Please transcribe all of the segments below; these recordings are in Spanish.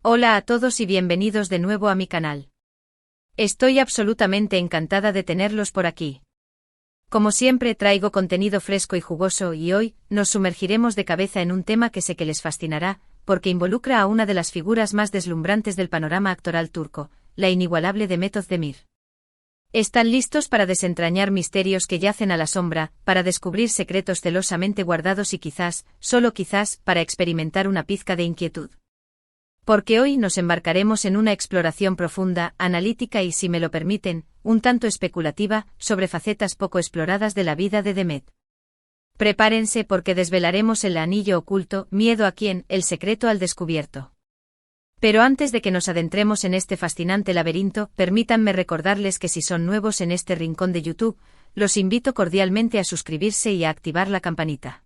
Hola a todos y bienvenidos de nuevo a mi canal. Estoy absolutamente encantada de tenerlos por aquí. Como siempre traigo contenido fresco y jugoso y hoy nos sumergiremos de cabeza en un tema que sé que les fascinará, porque involucra a una de las figuras más deslumbrantes del panorama actoral turco, la inigualable Demet Özdemir. ¿Están listos para desentrañar misterios que yacen a la sombra, para descubrir secretos celosamente guardados y quizás, solo quizás, para experimentar una pizca de inquietud? Porque hoy nos embarcaremos en una exploración profunda, analítica y, si me lo permiten, un tanto especulativa, sobre facetas poco exploradas de la vida de Demet. Prepárense porque desvelaremos el anillo oculto, miedo a quién, el secreto al descubierto. Pero antes de que nos adentremos en este fascinante laberinto, permítanme recordarles que si son nuevos en este rincón de YouTube, los invito cordialmente a suscribirse y a activar la campanita.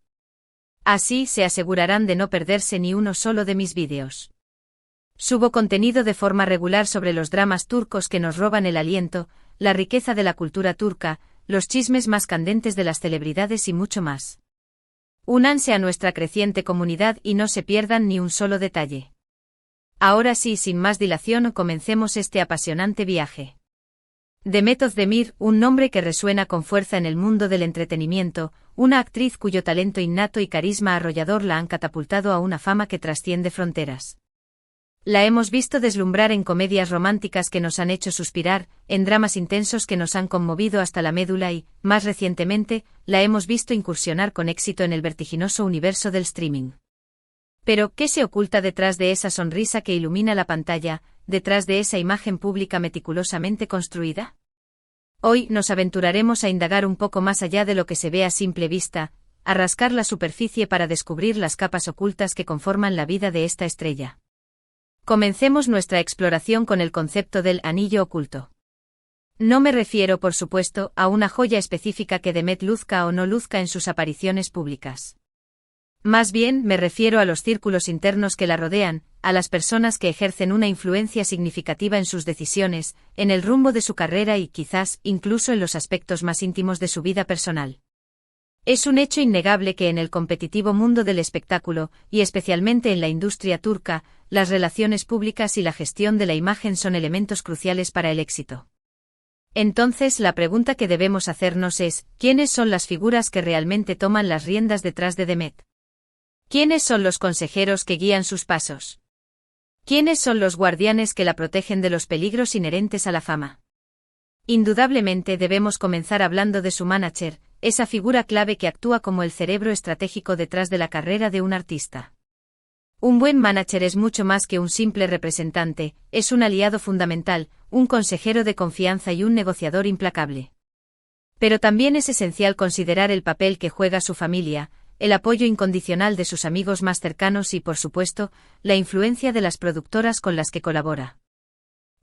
Así se asegurarán de no perderse ni uno solo de mis vídeos. Subo contenido de forma regular sobre los dramas turcos que nos roban el aliento, la riqueza de la cultura turca, los chismes más candentes de las celebridades y mucho más. Únanse a nuestra creciente comunidad y no se pierdan ni un solo detalle. Ahora sí, sin más dilación, comencemos este apasionante viaje. Demet Özdemir, un nombre que resuena con fuerza en el mundo del entretenimiento, una actriz cuyo talento innato y carisma arrollador la han catapultado a una fama que trasciende fronteras. La hemos visto deslumbrar en comedias románticas que nos han hecho suspirar, en dramas intensos que nos han conmovido hasta la médula y, más recientemente, la hemos visto incursionar con éxito en el vertiginoso universo del streaming. Pero, ¿qué se oculta detrás de esa sonrisa que ilumina la pantalla, detrás de esa imagen pública meticulosamente construida? Hoy nos aventuraremos a indagar un poco más allá de lo que se ve a simple vista, a rascar la superficie para descubrir las capas ocultas que conforman la vida de esta estrella. Comencemos nuestra exploración con el concepto del anillo oculto. No me refiero, por supuesto, a una joya específica que Demet luzca o no luzca en sus apariciones públicas. Más bien, me refiero a los círculos internos que la rodean, a las personas que ejercen una influencia significativa en sus decisiones, en el rumbo de su carrera y quizás, incluso en los aspectos más íntimos de su vida personal. Es un hecho innegable que en el competitivo mundo del espectáculo, y especialmente en la industria turca, las relaciones públicas y la gestión de la imagen son elementos cruciales para el éxito. Entonces, la pregunta que debemos hacernos es, ¿quiénes son las figuras que realmente toman las riendas detrás de Demet? ¿Quiénes son los consejeros que guían sus pasos? ¿Quiénes son los guardianes que la protegen de los peligros inherentes a la fama? Indudablemente debemos comenzar hablando de su manager, esa figura clave que actúa como el cerebro estratégico detrás de la carrera de un artista. Un buen manager es mucho más que un simple representante, es un aliado fundamental, un consejero de confianza y un negociador implacable. Pero también es esencial considerar el papel que juega su familia, el apoyo incondicional de sus amigos más cercanos y, por supuesto, la influencia de las productoras con las que colabora.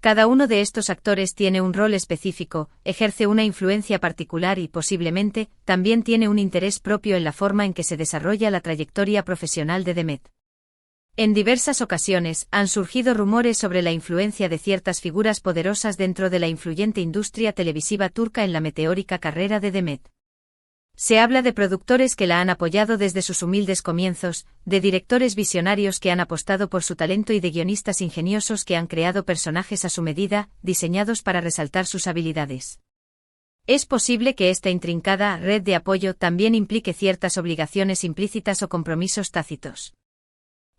Cada uno de estos actores tiene un rol específico, ejerce una influencia particular y, posiblemente, también tiene un interés propio en la forma en que se desarrolla la trayectoria profesional de Demet. En diversas ocasiones, han surgido rumores sobre la influencia de ciertas figuras poderosas dentro de la influyente industria televisiva turca en la meteórica carrera de Demet. Se habla de productores que la han apoyado desde sus humildes comienzos, de directores visionarios que han apostado por su talento y de guionistas ingeniosos que han creado personajes a su medida, diseñados para resaltar sus habilidades. Es posible que esta intrincada red de apoyo también implique ciertas obligaciones implícitas o compromisos tácitos.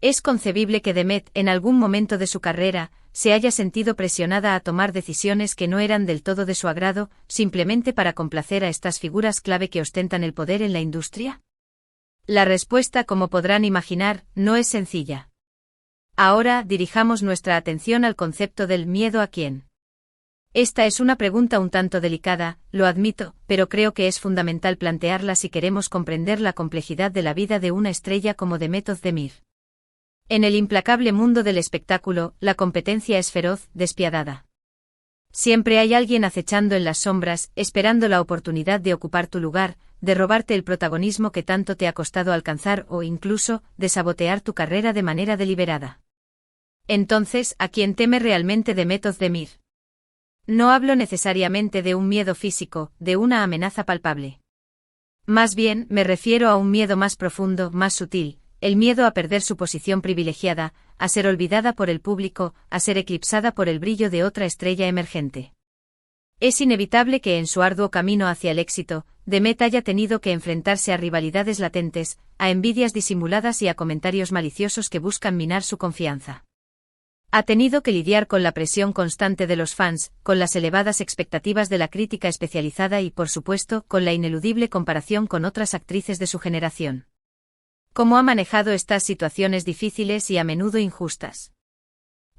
Es concebible que Demet, en algún momento de su carrera, se haya sentido presionada a tomar decisiones que no eran del todo de su agrado, simplemente para complacer a estas figuras clave que ostentan el poder en la industria. La respuesta, como podrán imaginar, no es sencilla. Ahora, dirijamos nuestra atención al concepto del miedo a quién. Esta es una pregunta un tanto delicada, lo admito, pero creo que es fundamental plantearla si queremos comprender la complejidad de la vida de una estrella como Demet Özdemir. En el implacable mundo del espectáculo, la competencia es feroz, despiadada. Siempre hay alguien acechando en las sombras, esperando la oportunidad de ocupar tu lugar, de robarte el protagonismo que tanto te ha costado alcanzar o incluso, de sabotear tu carrera de manera deliberada. Entonces, ¿a quién teme realmente Demet Özdemir? No hablo necesariamente de un miedo físico, de una amenaza palpable. Más bien, me refiero a un miedo más profundo, más sutil, el miedo a perder su posición privilegiada, a ser olvidada por el público, a ser eclipsada por el brillo de otra estrella emergente. Es inevitable que en su arduo camino hacia el éxito, Demet haya tenido que enfrentarse a rivalidades latentes, a envidias disimuladas y a comentarios maliciosos que buscan minar su confianza. Ha tenido que lidiar con la presión constante de los fans, con las elevadas expectativas de la crítica especializada y, por supuesto, con la ineludible comparación con otras actrices de su generación. ¿Cómo ha manejado estas situaciones difíciles y a menudo injustas?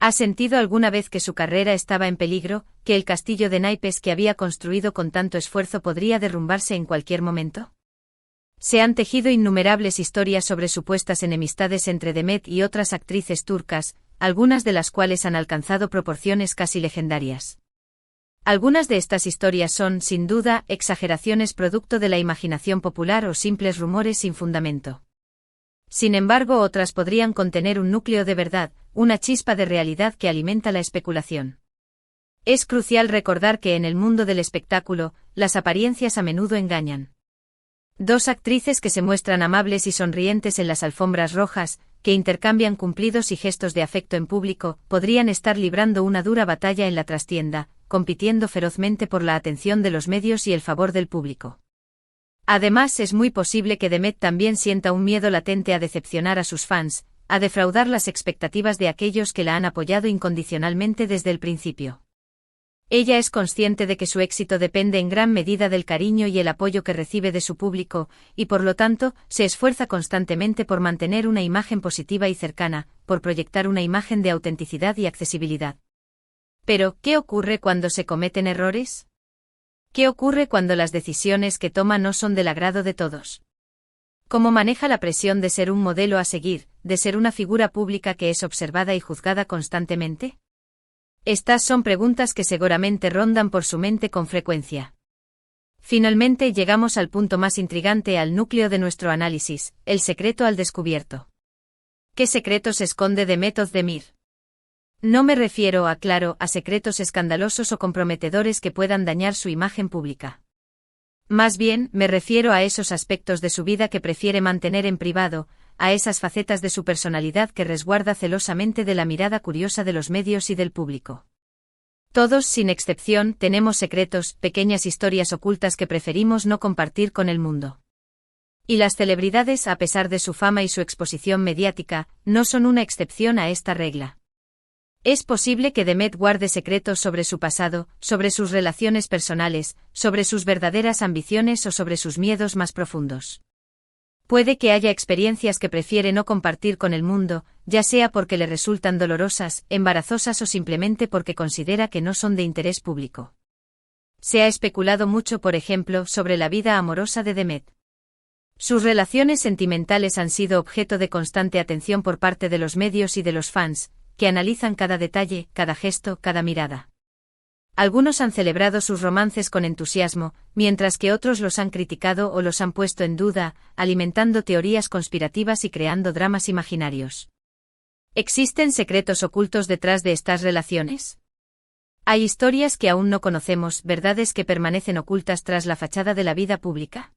¿Ha sentido alguna vez que su carrera estaba en peligro, que el castillo de naipes que había construido con tanto esfuerzo podría derrumbarse en cualquier momento? Se han tejido innumerables historias sobre supuestas enemistades entre Demet y otras actrices turcas, algunas de las cuales han alcanzado proporciones casi legendarias. Algunas de estas historias son, sin duda, exageraciones producto de la imaginación popular o simples rumores sin fundamento. Sin embargo, otras podrían contener un núcleo de verdad, una chispa de realidad que alimenta la especulación. Es crucial recordar que en el mundo del espectáculo, las apariencias a menudo engañan. Dos actrices que se muestran amables y sonrientes en las alfombras rojas, que intercambian cumplidos y gestos de afecto en público, podrían estar librando una dura batalla en la trastienda, compitiendo ferozmente por la atención de los medios y el favor del público. Además, es muy posible que Demet también sienta un miedo latente a decepcionar a sus fans, a defraudar las expectativas de aquellos que la han apoyado incondicionalmente desde el principio. Ella es consciente de que su éxito depende en gran medida del cariño y el apoyo que recibe de su público, y por lo tanto, se esfuerza constantemente por mantener una imagen positiva y cercana, por proyectar una imagen de autenticidad y accesibilidad. Pero, ¿qué ocurre cuando se cometen errores? ¿Qué ocurre cuando las decisiones que toma no son del agrado de todos? ¿Cómo maneja la presión de ser un modelo a seguir, de ser una figura pública que es observada y juzgada constantemente? Estas son preguntas que seguramente rondan por su mente con frecuencia. Finalmente llegamos al punto más intrigante, al núcleo de nuestro análisis, el secreto al descubierto. ¿Qué secretos esconde Demet Özdemir? No me refiero, aclaro, a secretos escandalosos o comprometedores que puedan dañar su imagen pública. Más bien, me refiero a esos aspectos de su vida que prefiere mantener en privado, a esas facetas de su personalidad que resguarda celosamente de la mirada curiosa de los medios y del público. Todos, sin excepción, tenemos secretos, pequeñas historias ocultas que preferimos no compartir con el mundo. Y las celebridades, a pesar de su fama y su exposición mediática, no son una excepción a esta regla. Es posible que Demet guarde secretos sobre su pasado, sobre sus relaciones personales, sobre sus verdaderas ambiciones o sobre sus miedos más profundos. Puede que haya experiencias que prefiere no compartir con el mundo, ya sea porque le resultan dolorosas, embarazosas o simplemente porque considera que no son de interés público. Se ha especulado mucho, por ejemplo, sobre la vida amorosa de Demet. Sus relaciones sentimentales han sido objeto de constante atención por parte de los medios y de los fans, que analizan cada detalle, cada gesto, cada mirada. Algunos han celebrado sus romances con entusiasmo, mientras que otros los han criticado o los han puesto en duda, alimentando teorías conspirativas y creando dramas imaginarios. ¿Existen secretos ocultos detrás de estas relaciones? ¿Hay historias que aún no conocemos, verdades que permanecen ocultas tras la fachada de la vida pública?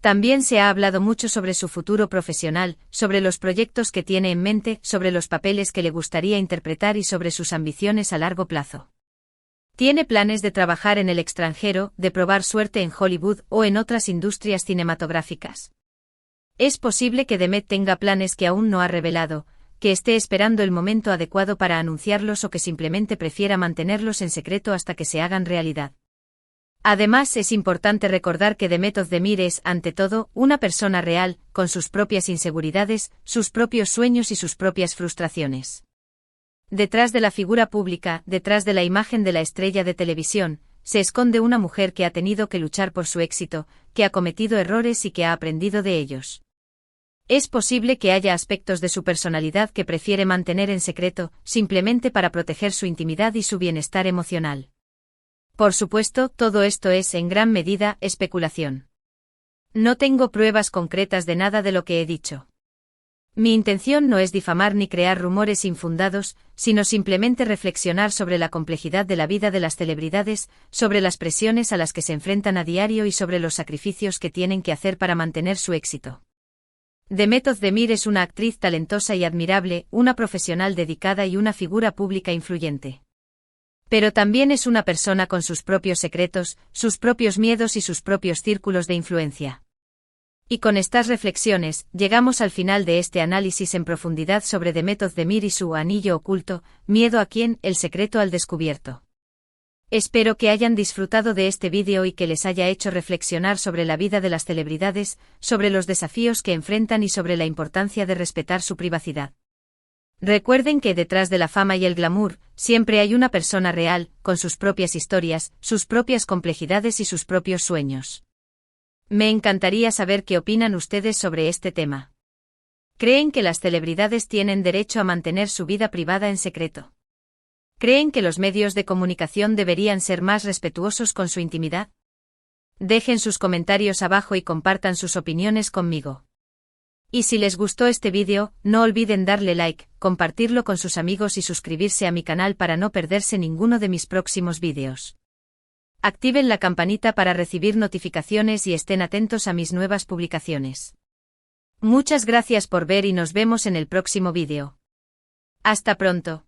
También se ha hablado mucho sobre su futuro profesional, sobre los proyectos que tiene en mente, sobre los papeles que le gustaría interpretar y sobre sus ambiciones a largo plazo. ¿Tiene planes de trabajar en el extranjero, de probar suerte en Hollywood o en otras industrias cinematográficas? Es posible que Demet tenga planes que aún no ha revelado, que esté esperando el momento adecuado para anunciarlos o que simplemente prefiera mantenerlos en secreto hasta que se hagan realidad. Además, es importante recordar que Demet Özdemir es, ante todo, una persona real, con sus propias inseguridades, sus propios sueños y sus propias frustraciones. Detrás de la figura pública, detrás de la imagen de la estrella de televisión, se esconde una mujer que ha tenido que luchar por su éxito, que ha cometido errores y que ha aprendido de ellos. Es posible que haya aspectos de su personalidad que prefiere mantener en secreto, simplemente para proteger su intimidad y su bienestar emocional. Por supuesto, todo esto es, en gran medida, especulación. No tengo pruebas concretas de nada de lo que he dicho. Mi intención no es difamar ni crear rumores infundados, sino simplemente reflexionar sobre la complejidad de la vida de las celebridades, sobre las presiones a las que se enfrentan a diario y sobre los sacrificios que tienen que hacer para mantener su éxito. Demet Özdemir es una actriz talentosa y admirable, una profesional dedicada y una figura pública influyente. Pero también es una persona con sus propios secretos, sus propios miedos y sus propios círculos de influencia. Y con estas reflexiones, llegamos al final de este análisis en profundidad sobre Demet Özdemir y su anillo oculto, Miedo a quién, el secreto al descubierto. Espero que hayan disfrutado de este vídeo y que les haya hecho reflexionar sobre la vida de las celebridades, sobre los desafíos que enfrentan y sobre la importancia de respetar su privacidad. Recuerden que detrás de la fama y el glamour, siempre hay una persona real, con sus propias historias, sus propias complejidades y sus propios sueños. Me encantaría saber qué opinan ustedes sobre este tema. ¿Creen que las celebridades tienen derecho a mantener su vida privada en secreto? ¿Creen que los medios de comunicación deberían ser más respetuosos con su intimidad? Dejen sus comentarios abajo y compartan sus opiniones conmigo. Y si les gustó este vídeo, no olviden darle like, compartirlo con sus amigos y suscribirse a mi canal para no perderse ninguno de mis próximos vídeos. Activen la campanita para recibir notificaciones y estén atentos a mis nuevas publicaciones. Muchas gracias por ver y nos vemos en el próximo vídeo. Hasta pronto.